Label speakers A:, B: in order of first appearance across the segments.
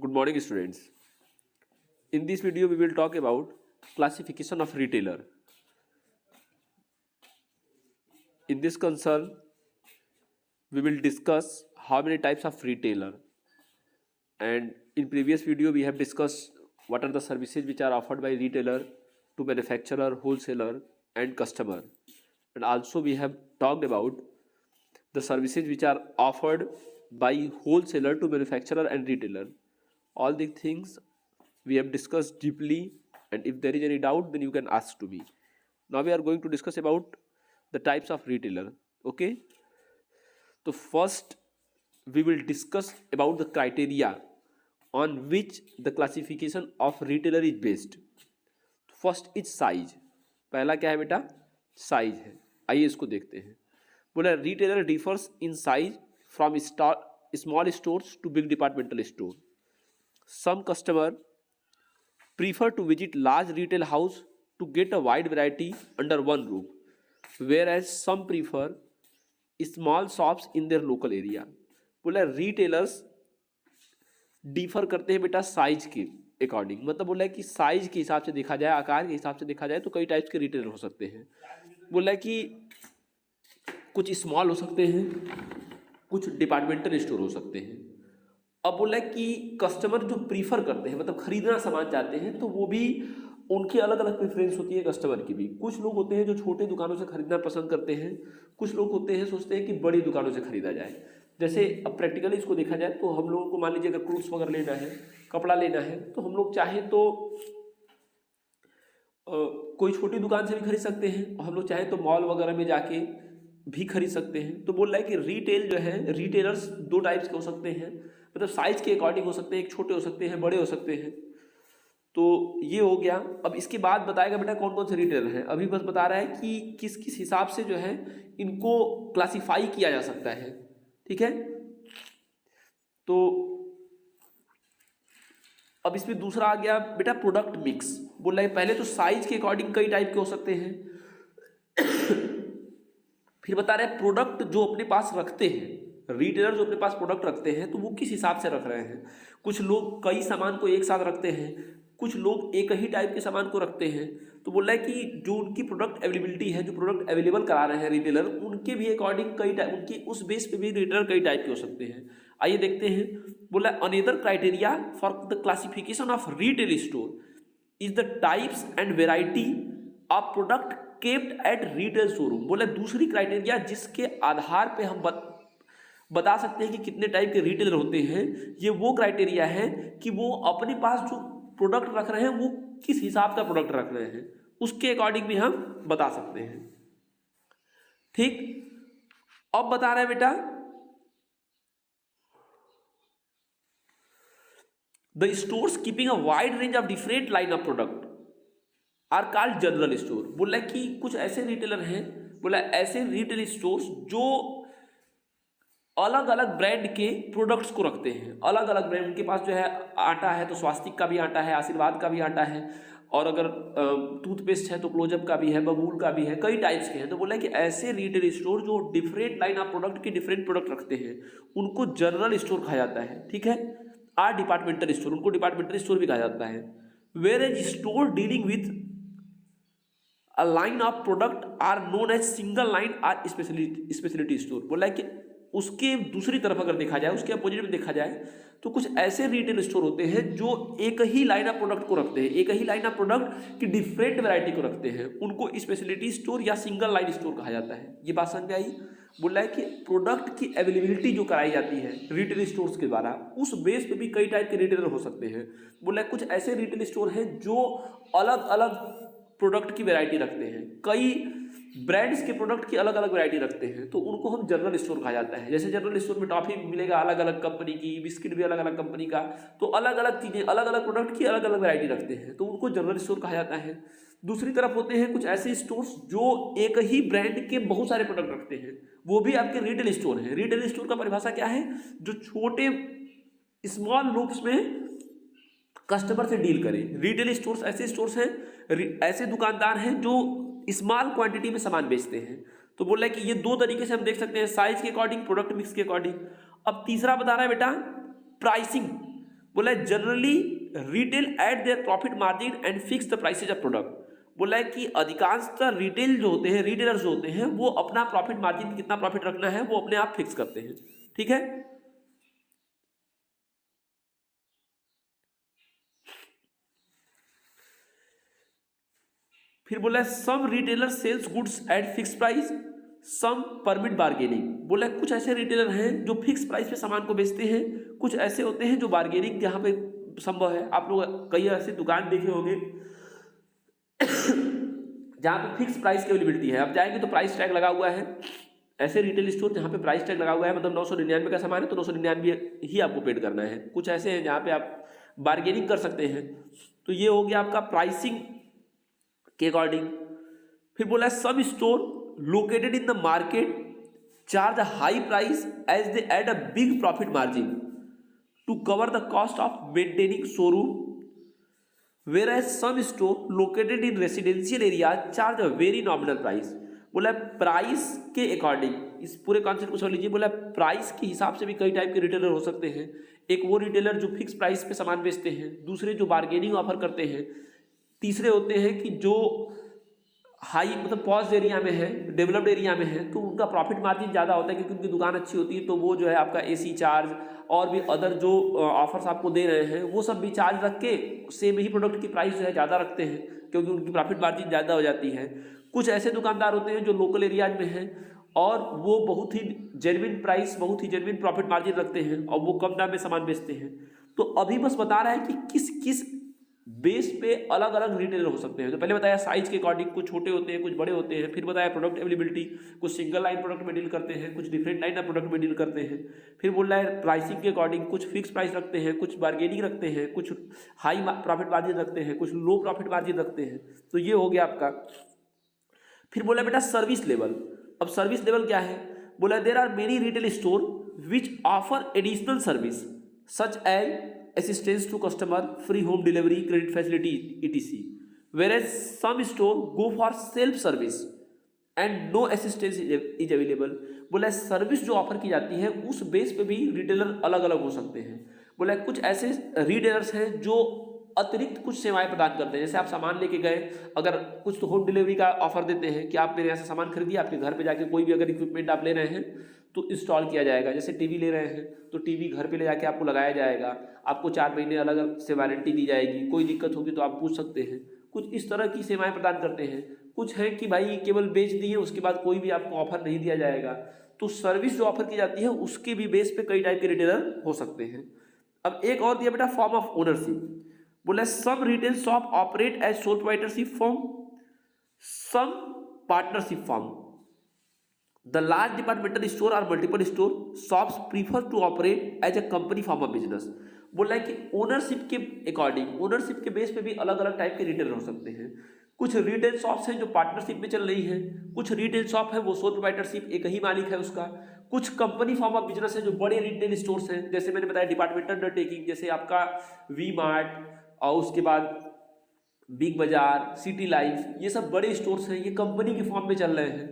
A: Good morning, students. In this video, we will talk about classification of retailer. In this concern, we will discuss how many types of retailer. And in previous video, we have discussed what are the services which are offered by retailer to manufacturer, wholesaler, and customer. And also, we have talked about the services which are offered by wholesaler to manufacturer and retailer. All these things we have discussed deeply, and if there is any doubt, then you can ask to me. Now we are going to discuss about the types of retailer. Okay, so first we will discuss about the criteria on which the classification of retailer is based. First is size. पहला क्या है बेटा? Size है. आइए इसको देखते हैं. बोला retailer differs in size from small stores to big departmental store. Some customer prefer to visit large retail house to get a wide variety under one roof, whereas some prefer small shops in their local area. बोला retailers differ करते हैं बेटा size के according. मतलब बोला है कि size के हिसाब से देखा जाए, आकार के हिसाब से देखा जाए तो कई टाइप्स के रिटेलर हो सकते हैं. बोला है कि कुछ स्मॉल हो सकते हैं, कुछ डिपार्टमेंटल स्टोर हो सकते हैं. अब बोला है कि कस्टमर जो प्रीफर करते हैं, मतलब खरीदना सामान चाहते हैं, तो वो भी उनकी अलग अलग प्रेफरेंस होती है कस्टमर की भी. कुछ लोग होते हैं जो छोटे दुकानों से खरीदना पसंद करते हैं, कुछ लोग होते हैं सोचते हैं कि बड़ी दुकानों से खरीदा जाए. जैसे अब प्रैक्टिकली इसको देखा जाए तो हम लोगों को मान लीजिए अगर क्लोथ्स वगैरह लेना है, कपड़ा लेना है, तो हम लोग चाहें तो कोई छोटी दुकान से भी खरीद सकते हैं और हम लोग चाहें तो मॉल वगैरह में जाके भी खरीद सकते हैं. तो बोल रहा है कि रिटेल जो है, रिटेलर्स दो टाइप्स के हो सकते हैं, मतलब साइज के अकॉर्डिंग हो सकते हैं. एक छोटे हो सकते हैं, बड़े हो सकते हैं. तो ये हो गया. अब इसके बाद बताएगा बेटा कौन कौन से रिटेलर हैं. अभी बस बता रहा है कि किस किस हिसाब से जो है इनको क्लासिफाई किया जा सकता है. ठीक है. तो अब इसमें दूसरा आ गया बेटा प्रोडक्ट मिक्स. बोल रहा है पहले तो साइज के अकॉर्डिंग कई टाइप के हो सकते हैं. फिर बता रहे हैं प्रोडक्ट जो अपने पास रखते हैं, रिटेलर जो अपने पास प्रोडक्ट रखते हैं तो वो किस हिसाब से रख रहे हैं. कुछ लोग कई सामान को एक साथ रखते हैं, कुछ लोग एक ही टाइप के सामान को रखते हैं. तो बोल रहा है कि जो उनकी प्रोडक्ट अवेलेबिलिटी है, जो प्रोडक्ट अवेलेबल करा रहे हैं रिटेलर, उनके भी अकॉर्डिंग कई टाइप, उनकी उस बेस पे भी रिटेलर कई टाइप के हो सकते हैं. आइए देखते हैं. बोला another criteria for the classification of retail store is the types and variety of product kept at retail showroom. बोला दूसरी क्राइटेरिया जिसके आधार पे हम बता सकते हैं कि कितने टाइप के रिटेलर होते हैं, ये वो क्राइटेरिया है कि वो अपने पास जो प्रोडक्ट रख रहे हैं वो किस हिसाब का प्रोडक्ट रख रहे हैं, उसके अकॉर्डिंग भी हम बता सकते हैं. ठीक. अब बता रहे हैं बेटा the stores keeping a wide range of different line of product are called general store. बोला कि कुछ ऐसे रिटेलर हैं, बोला ऐसे रिटेल स्टोर्स जो अलग अलग ब्रांड के प्रोडक्ट्स को रखते हैं. अलग अलग ब्रांड, उनके पास जो है आटा है तो स्वास्तिक का भी आटा है, आशीर्वाद का भी आटा है, और अगर टूथपेस्ट है तो क्लोजअप का भी है, बबूल का भी है, कई टाइप्स के हैं. तो बोला कि ऐसे रिटेल स्टोर जो डिफरेंट लाइन ऑफ प्रोडक्ट के डिफरेंट प्रोडक्ट रखते हैं उनको जनरल स्टोर कहा जाता है. ठीक है. आर डिपार्टमेंटल स्टोर, उनको डिपार्टमेंटल स्टोर भी कहा जाता है. Whereas store dealing with a line of product are known as single line or speciality store. बोला है कि उसके दूसरी तरफ अगर देखा जाए, उसके अपोजिट में देखा जाए, तो कुछ ऐसे रिटेल स्टोर होते हैं जो एक ही लाइन ऑफ प्रोडक्ट को रखते हैं, एक ही लाइन ऑफ प्रोडक्ट की डिफरेंट वैरायटी को रखते हैं, उनको स्पेशलिटी स्टोर या सिंगल लाइन स्टोर कहा जाता है. ये बात समझ में आई. बोल रहा है कि प्रोडक्ट की अवेलेबिलिटी जो कराई जाती है रिटेल स्टोर्स के द्वारा, उस बेस पे भी कई टाइप के रिटेलर हो सकते हैं. बोल रहा है कुछ ऐसे रिटेल स्टोर हैं जो अलग अलग प्रोडक्ट की वैरायटी रखते हैं, कई ब्रांड्स के प्रोडक्ट की अलग अलग वैरायटी रखते हैं, तो उनको हम जनरल स्टोर कहा जाता है. जैसे जनरल स्टोर में टॉफी मिलेगा अलग अलग कंपनी की, बिस्किट भी अलग अलग कंपनी का, तो अलग अलग चीज़ें अलग अलग प्रोडक्ट की अलग अलग वैरायटी रखते हैं, तो उनको जनरल स्टोर कहा जाता है. दूसरी तरफ होते हैं कुछ ऐसे स्टोर्स जो एक ही ब्रांड के बहुत सारे प्रोडक्ट रखते हैं, वो भी आपके रिटेल स्टोर हैं. रिटेल स्टोर का परिभाषा क्या है? जो छोटे स्मॉल लूप्स में कस्टमर से डील करें. रिटेल स्टोर्स ऐसे स्टोर्स हैं, ऐसे दुकानदार हैं जो स्मॉल क्वांटिटी में सामान बेचते हैं. तो बोल रहा है कि ये दो तरीके से हम देख सकते हैं, साइज के अकॉर्डिंग, प्रोडक्ट मिक्स के अकॉर्डिंग. अब तीसरा बता रहा है बेटा प्राइसिंग. बोला है generally retail eight their profit margin and fix the prices of product. बोला है कि अधिकांशतः रिटेल जो होते हैं, रिटेलर्स जो होते हैं, वो अपना प्रॉफिट मार्जिन कितना प्रॉफिट रखना है वो अपने आप फिक्स करते हैं। ठीक है, फिर बोला है some retailer sells goods at fix price, some permit bargaining. बोला है कुछ ऐसे रिटेलर हैं जो फिक्स प्राइस पे सामान को बेचते हैं, कुछ ऐसे होते हैं जो बार्गेनिंग जहाँ पे संभव है। आप लोग कई ऐसे दुकान देखे होंगे जहाँ पे फिक्स प्राइस की अवेलेबिलिटी है, आप जाएंगे तो प्राइस टैग लगा हुआ है। ऐसे रिटेल स्टोर जहाँ पे प्राइस टैग लगा हुआ है, मतलब 999 का सामान है तो 999 ही आपको पेड करना है। कुछ ऐसे हैं जहाँ पे आप बार्गेनिंग कर सकते हैं। तो ये हो गया आपका प्राइसिंग के अकॉर्डिंग। फिर बोला है some store located in the market charge a high price as they add a big profit margin to cover the cost of maintaining showroom, whereas some store located in residential area charge a very nominal price। बोला price के according, इस पूरे concept को समझ लीजिए। बोला price के हिसाब से भी कई टाइप के रिटेलर हो सकते हैं। एक वो रिटेलर जो फिक्स प्राइस पे सामान बेचते हैं, दूसरे जो बार्गेनिंग ऑफर करते हैं, तीसरे होते हैं कि जो हाई मतलब पॉज एरिया में है, डेवलप्ड एरिया में है, तो उनका प्रॉफिट मार्जिन ज़्यादा होता है क्योंकि उनकी दुकान अच्छी होती है। तो वो जो है आपका एसी चार्ज और भी अदर जो ऑफर्स आपको दे रहे हैं वो सब भी चार्ज रख के सेम ही प्रोडक्ट की प्राइस जो है ज़्यादा रखते हैं क्योंकि उनकी प्रॉफिट मार्जिन ज़्यादा हो जाती है। कुछ ऐसे दुकानदार होते हैं जो लोकल एरियाज में हैं और वो बहुत ही जेन्युइन प्राइस, बहुत ही जेन्युइन प्रॉफिट मार्जिन रखते हैं और वो कम दाम में सामान बेचते हैं। तो अभी बस बता रहा है कि किस किस बेस पे अलग अलग रिटेलर हो सकते हैं। तो पहले बताया साइज के अकॉर्डिंग, कुछ छोटे होते हैं, कुछ बड़े होते हैं। फिर बताया प्रोडक्ट अवेलेबिलिटी, कुछ सिंगल लाइन प्रोडक्ट में डील करते हैं, कुछ डिफरेंट लाइन ऑफ प्रोडक्ट में डील करते हैं। फिर बोल रहा है प्राइसिंग के अकॉर्डिंग, कुछ फिक्स प्राइस रखते हैं, कुछ बार्गेनिंग रखते हैं, कुछ हाई प्रॉफिट मार्जिन रखते हैं, कुछ लो प्रॉफिट मार्जिन रखते हैं। तो ये हो गया आपका। फिर बोला बेटा सर्विस लेवल। अब सर्विस लेवल क्या है? बोला there are many retail store which offer additional service such as assistance to customer, free home delivery, credit facility etc, whereas some store go for self service and no assistance is available। बोला service जो offer की जाती है उस base पे भी retailer अलग अलग हो सकते हैं। बोला कुछ ऐसे रिटेलर्स हैं जो अतिरिक्त कुछ सेवाएं प्रदान करते हैं। जैसे आप सामान लेके गए, अगर कुछ तो होम डिलीवरी का ऑफर देते हैं कि आप मेरे यहाँ से सामान खरीदिए, आपके घर पे जाके कोई भी अगर इक्विपमेंट आप ले रहे हैं तो इंस्टॉल किया जाएगा। जैसे टीवी ले रहे हैं तो टीवी घर पे ले जाके आपको लगाया जाएगा, आपको 4 महीने अलग अलग से वारंटी दी जाएगी, कोई दिक्कत होगी तो आप पूछ सकते हैं। कुछ इस तरह की सेवाएं प्रदान करते हैं। कुछ है कि भाई केवल बेच दिए, उसके बाद कोई भी आपको ऑफर नहीं दिया जाएगा। तो सर्विस जो ऑफर की जाती है उसके भी बेस पे कई टाइप के रिटेलर हो सकते हैं। अब एक और दिया बेटा फॉर्म ऑफ ओनरशिप। बोला some retail shop operate as sole proprietorship form, some partnership form. The large departmental store or multiple store shops prefer to operate as a company form of business। बोल रहा है कि ownership के according, ownership के base पे भी अलग अलग टाइप के रिटेलर हो सकते हैं। कुछ रिटेल शॉप्स हैं जो पार्टनरशिप में चल रही हैं, कुछ रिटेल शॉप है वो सोल प्रोप्राइटरशिप, एक ही मालिक है उसका। कुछ कंपनी फॉर्म ऑफ बिजनेस है जो बड़े रिटेल स्टोर्स हैं, जैसे मैंने बताया डिपार्टमेंटल अंडरटेकिंग, जैसे आपका वी मार्ट और उसके बाद बिग बाजार, सिटी लाइफ, ये सब बड़े स्टोर्स हैं, ये कंपनी के फॉर्म में चल रहे हैं।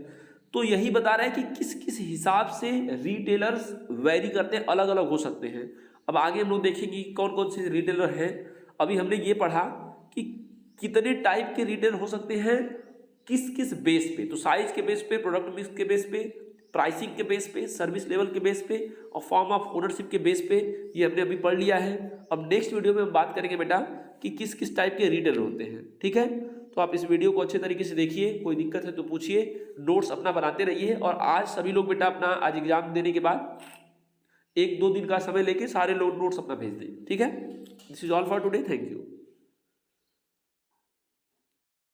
A: तो यही बता रहा है कि किस किस हिसाब से रिटेलर्स वेरी करते हैं, अलग अलग हो सकते हैं। अब आगे हम लोग देखेंगे कौन कौन से रिटेलर हैं। अभी हमने ये पढ़ा कि कितने टाइप के रिटेलर हो सकते हैं, किस किस बेस पे। तो साइज के बेस पे, प्रोडक्ट मिक्स के बेस पे, प्राइसिंग के बेस पे, सर्विस लेवल के बेस पे और फॉर्म ऑफ ओनरशिप के बेस पे, ये हमने अभी पढ़ लिया है। अब नेक्स्ट वीडियो में हम बात करेंगे बेटा कि किस किस टाइप के रिटेलर होते हैं। ठीक है, तो आप इस वीडियो को अच्छे तरीके से देखिए, कोई दिक्कत है तो पूछिए, नोट्स अपना बनाते रहिए। और आज सभी लोग बेटा अपना आज एग्जाम देने के बाद 1-2 दिन का समय लेके सारे लोग नोट्स अपना भेज दें। ठीक है, this is all for today, thank you.